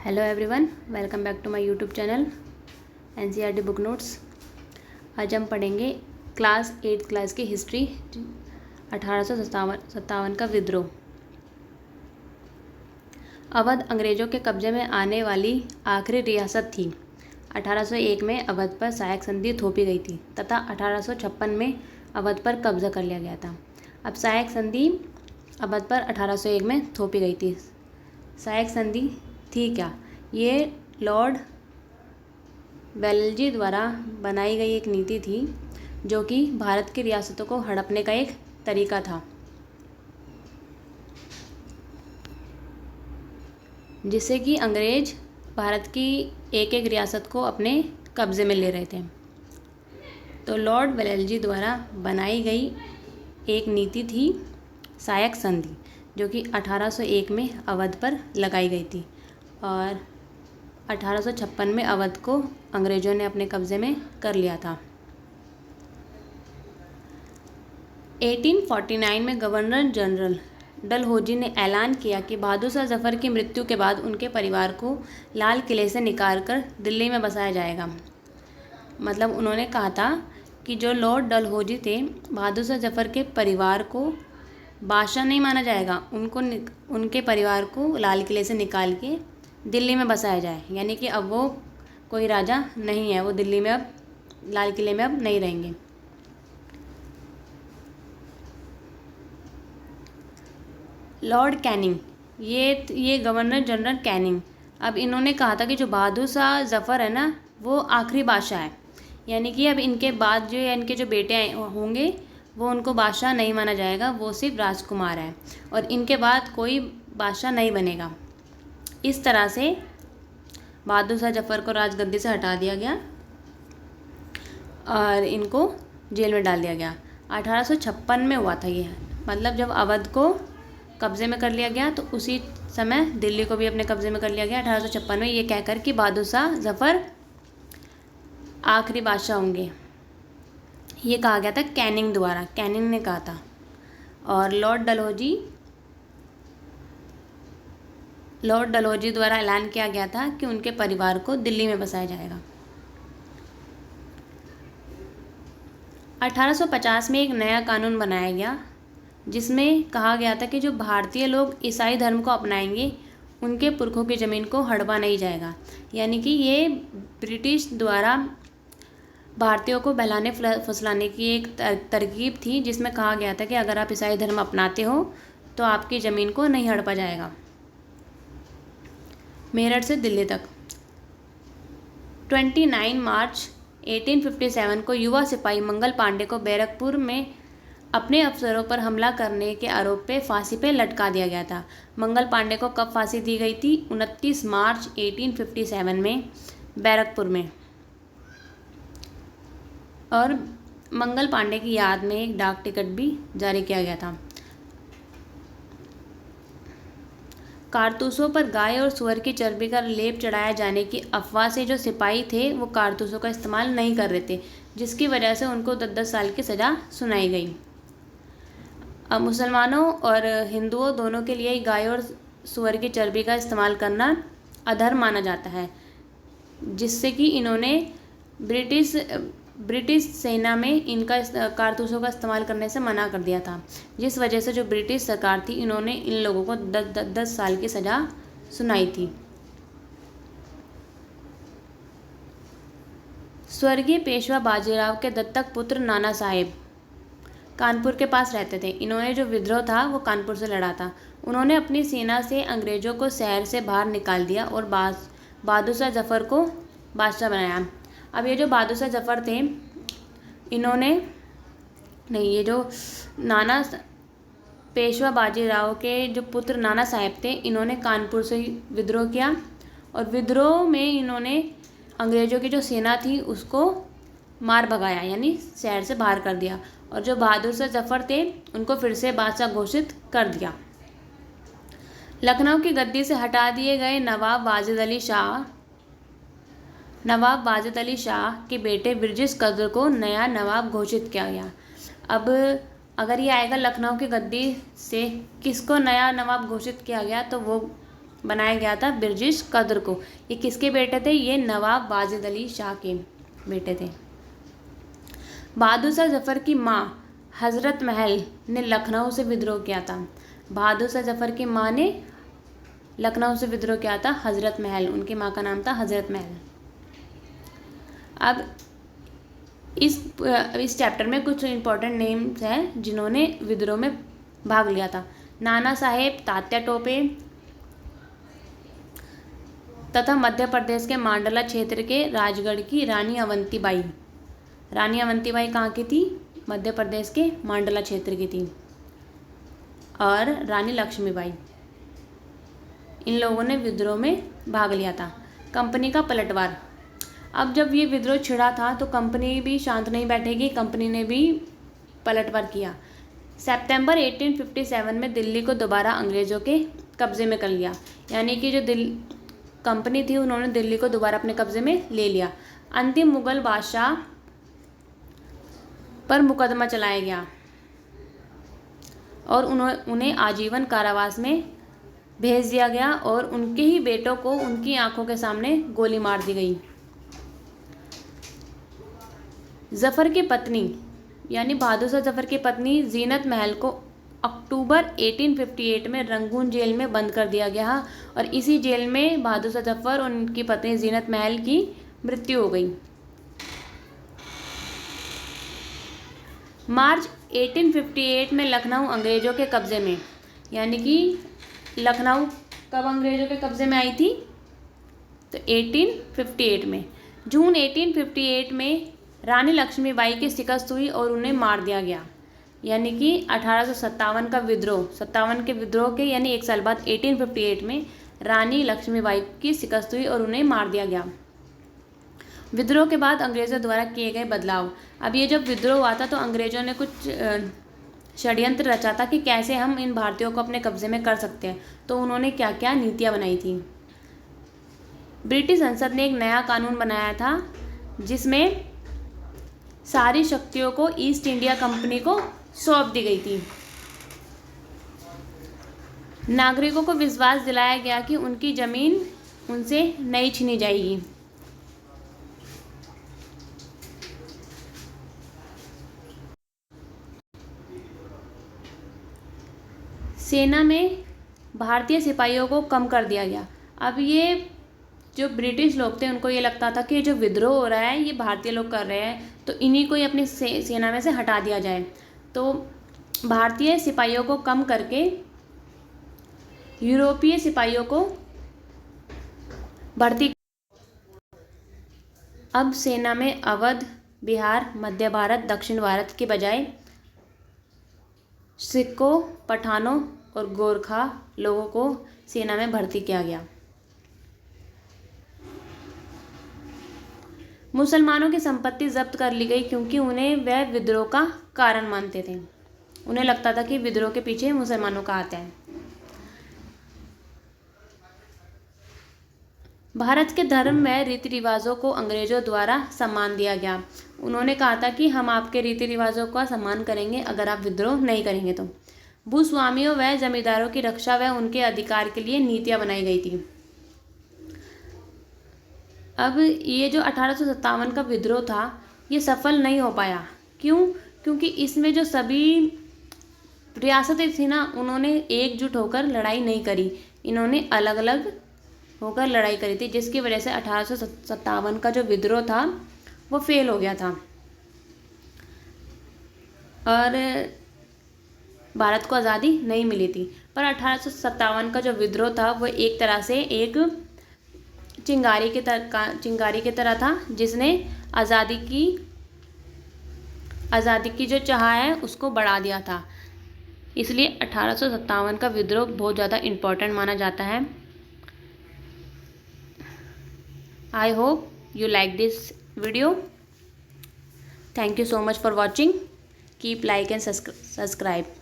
Hello everyone, welcome back to my YouTube channel NCERT book notes. आज हम पढ़ेंगे class 8th class की history 1857 का विद्रोह। अवध अंग्रेज़ों के कब्जे में आने वाली आखिरी रियासत थी। 1801 में अवध पर सहायक संधि थोपी गई थी तथा 1856 में अवध पर कब्जा कर लिया गया था। अब सहायक संधि अवध पर 1801 में थोपी गई थी। सहायक संधि थी क्या? ये लॉर्ड वेल्लेस्ली द्वारा बनाई गई एक नीति थी जो कि भारत की रियासतों को हड़पने का एक तरीका था, जिससे कि अंग्रेज भारत की एक एक रियासत को अपने कब्ज़े में ले रहे थे। तो लॉर्ड वेल्लेस्ली द्वारा बनाई गई एक नीति थी सहायक संधि, जो कि 1801 में अवध पर लगाई गई थी और 1856 में अवध को अंग्रेज़ों ने अपने कब्ज़े में कर लिया था। 1849 में गवर्नर जनरल डलहौजी ने ऐलान किया कि बहादुर शाह जफ़र की मृत्यु के बाद उनके परिवार को लाल किले से निकालकर दिल्ली में बसाया जाएगा। मतलब उन्होंने कहा था कि जो लॉर्ड डलहौजी थे, बहादुर शाह जफ़र के परिवार को बादशाह नहीं माना जाएगा, उनके परिवार को लाल किले से निकाल के दिल्ली में बसाया जाए। यानी कि अब वो कोई राजा नहीं है, वो दिल्ली में अब लाल किले में अब नहीं रहेंगे। लॉर्ड कैनिंग, ये गवर्नर जनरल कैनिंग, अब इन्होंने कहा था कि जो बहादुर शाह जफ़र है ना, वो आखिरी बादशाह है। यानी कि अब इनके बाद जो इनके जो बेटे होंगे वो उनको बादशाह नहीं माना जाएगा, वो सिर्फ राजकुमार है और इनके बाद कोई बादशाह नहीं बनेगा। इस तरह से बहादुर शाह जफ़र को राजगद्दी से हटा दिया गया और इनको जेल में डाल दिया गया। 1856 में हुआ था ये, मतलब जब अवध को कब्ज़े में कर लिया गया तो उसी समय दिल्ली को भी अपने कब्ज़े में कर लिया गया 1856 में, ये कहकर कि बहादुर शाह जफ़र आखिरी बादशाह होंगे। ये कहा गया था कैनिंग द्वारा, कैनिंग ने कहा था। और लॉर्ड डलहौजी द्वारा ऐलान किया गया था कि उनके परिवार को दिल्ली में बसाया जाएगा। 1850 में एक नया कानून बनाया गया जिसमें कहा गया था कि जो भारतीय लोग ईसाई धर्म को अपनाएंगे उनके पुरखों की ज़मीन को हड़पा नहीं जाएगा। यानी कि ये ब्रिटिश द्वारा भारतीयों को बहलाने फुसलाने की एक तरकीब थी, जिसमें कहा गया था कि अगर आप ईसाई धर्म अपनाते हो तो आपकी ज़मीन को नहीं हड़पा जाएगा। मेरठ से दिल्ली तक 29 मार्च 1857 को युवा सिपाही मंगल पांडे को बैरकपुर में अपने अफसरों पर हमला करने के आरोप पे फांसी पे लटका दिया गया था। मंगल पांडे को कब फांसी दी गई थी? 29 मार्च 1857 में बैरकपुर में। और मंगल पांडे की याद में एक डाक टिकट भी जारी किया गया था। कारतूसों पर गाय और सुअर की चर्बी का लेप चढ़ाया जाने की अफवाह से जो सिपाही थे वो कारतूसों का इस्तेमाल नहीं कर रहे थे, जिसकी वजह से उनको 10-10 साल की सज़ा सुनाई गई। अब मुसलमानों और हिंदुओं दोनों के लिए गाय और सुअर की चर्बी का इस्तेमाल करना अधर्म माना जाता है, जिससे कि इन्होंने ब्रिटिश सेना में इनका कारतूसों का इस्तेमाल करने से मना कर दिया था, जिस वजह से जो ब्रिटिश सरकार थी इन्होंने इन लोगों को 10 साल की सज़ा सुनाई थी। स्वर्गीय पेशवा बाजीराव के दत्तक पुत्र नाना साहेब कानपुर के पास रहते थे। इन्होंने जो विद्रोह था वो कानपुर से लड़ा था। उन्होंने अपनी सेना से अंग्रेज़ों को शहर से बाहर निकाल दिया और बहादुर शाह जफ़र को बादशाह बनाया। अब ये जो बहादुर शाह जफ़र थे, ये जो नाना पेशवा बाजीराव के जो पुत्र नाना साहेब थे, इन्होंने कानपुर से विद्रोह किया और विद्रोह में इन्होंने अंग्रेज़ों की जो सेना थी उसको मार भगाया, यानी शहर से बाहर कर दिया। और जो बहादुर शाह जफ़र थे उनको फिर से बादशाह घोषित कर दिया। लखनऊ की गद्दी से हटा दिए गए नवाब वाजिद अली शाह के बेटे ब्रिजेश कद्र को नया नवाब घोषित किया गया। अब अगर ये आएगा लखनऊ की गद्दी से, किसको नया नवाब घोषित किया गया, तो वो बनाया गया था बिरजिश कद्र को। ये किसके बेटे थे? ये नवाब वाजिद अली शाह के बेटे थे। बहादुर शाह जफ़र की माँ हज़रत महल ने लखनऊ से विद्रोह किया था। बहादुर शाह जफ़र की माँ ने लखनऊ से विद्रोह किया था हज़रत महल, उनकी माँ का नाम था हज़रत महल। अब इस चैप्टर में कुछ इम्पोर्टेंट नेम्स हैं जिन्होंने विद्रोह में भाग लिया था। नाना साहेब, तात्या टोपे तथा मध्य प्रदेश के मांडला क्षेत्र के राजगढ़ की रानी अवंतीबाई। रानी अवंतीबाई कहाँ की थी? मध्य प्रदेश के मांडला क्षेत्र की थी। और रानी लक्ष्मीबाई, इन लोगों ने विद्रोह में भाग लिया था। कंपनी का पलटवार। अब जब ये विद्रोह छिड़ा था तो कंपनी भी शांत नहीं बैठेगी, कंपनी ने भी पलटवार किया। सितंबर 1857 में दिल्ली को दोबारा अंग्रेज़ों के कब्ज़े में कर लिया। यानी कि जो कंपनी थी उन्होंने दिल्ली को दोबारा अपने कब्ज़े में ले लिया। अंतिम मुग़ल बादशाह पर मुकदमा चलाया गया और उन्हें आजीवन कारावास में भेज दिया गया और उनके ही बेटों को उनकी आंखों के सामने गोली मार दी गई। जफ़र की पत्नी यानी बहादुर शाह जफ़र की पत्नी जीनत महल को अक्टूबर 1858 में रंगून जेल में बंद कर दिया गया और इसी जेल में बहादुर शाह जफ़र और उनकी पत्नी जीनत महल की मृत्यु हो गई। मार्च 1858 में लखनऊ अंग्रेज़ों के कब्ज़े में, यानी कि लखनऊ कब अंग्रेज़ों के कब्ज़े में आई थी? तो 1858 में। जून 1858 में रानी लक्ष्मीबाई की शिकस्त हुई और उन्हें मार दिया गया। यानी कि 1857 का विद्रोह, 57 के विद्रोह के यानी एक साल बाद 1858 में रानी लक्ष्मीबाई की शिकस्त हुई और उन्हें मार दिया गया। विद्रोह के बाद अंग्रेज़ों द्वारा किए गए बदलाव। अब ये जब विद्रोह हुआ था तो अंग्रेज़ों ने कुछ षड्यंत्र रचा था कि कैसे हम इन भारतीयों को अपने कब्ज़े में कर सकते हैं। तो उन्होंने क्या क्या नीतियाँ बनाई थी। ब्रिटिश संसद ने एक नया कानून बनाया था जिसमें सारी शक्तियों को ईस्ट इंडिया कंपनी को सौंप दी गई थी। नागरिकों को विश्वास दिलाया गया कि उनकी ज़मीन उनसे नहीं छीनी जाएगी। सेना में भारतीय सिपाहियों को कम कर दिया गया। अब ये जो ब्रिटिश लोग थे उनको ये लगता था कि जो विद्रोह हो रहा है ये भारतीय लोग कर रहे हैं तो इन्हीं को ही अपनी सेना में से हटा दिया जाए। तो भारतीय सिपाहियों को कम करके यूरोपीय सिपाहियों को भर्ती। अब सेना में अवध, बिहार, मध्य भारत, दक्षिण भारत के बजाय सिखों, पठानों और गोरखा लोगों को सेना में भर्ती किया गया। मुसलमानों की संपत्ति जब्त कर ली गई क्योंकि उन्हें वह विद्रोह का कारण मानते थे। उन्हें लगता था कि विद्रोह के पीछे मुसलमानों का हाथ है। भारत के धर्म व रीति रिवाजों को अंग्रेजों द्वारा सम्मान दिया गया। उन्होंने कहा था कि हम आपके रीति रिवाजों का सम्मान करेंगे अगर आप विद्रोह नहीं करेंगे तो। भूस्वामियों व जमींदारों की रक्षा व उनके अधिकार के लिए नीतियाँ बनाई गई थी। अब ये जो 1857 का विद्रोह था ये सफल नहीं हो पाया। क्यों? क्योंकि इसमें जो सभी रियासतें थी ना उन्होंने एकजुट होकर लड़ाई नहीं करी, इन्होंने अलग अलग होकर लड़ाई करी थी, जिसकी वजह से 1857 का जो विद्रोह था वो फेल हो गया था और भारत को आज़ादी नहीं मिली थी। पर 1857 का जो विद्रोह था वो एक तरह से एक चिंगारी की तरह था जिसने आज़ादी की जो चाह है उसको बढ़ा दिया था। इसलिए 1857 का विद्रोह बहुत ज़्यादा इम्पोर्टेंट माना जाता है। I hope you like this video. Thank you so much for watching. Keep like and subscribe.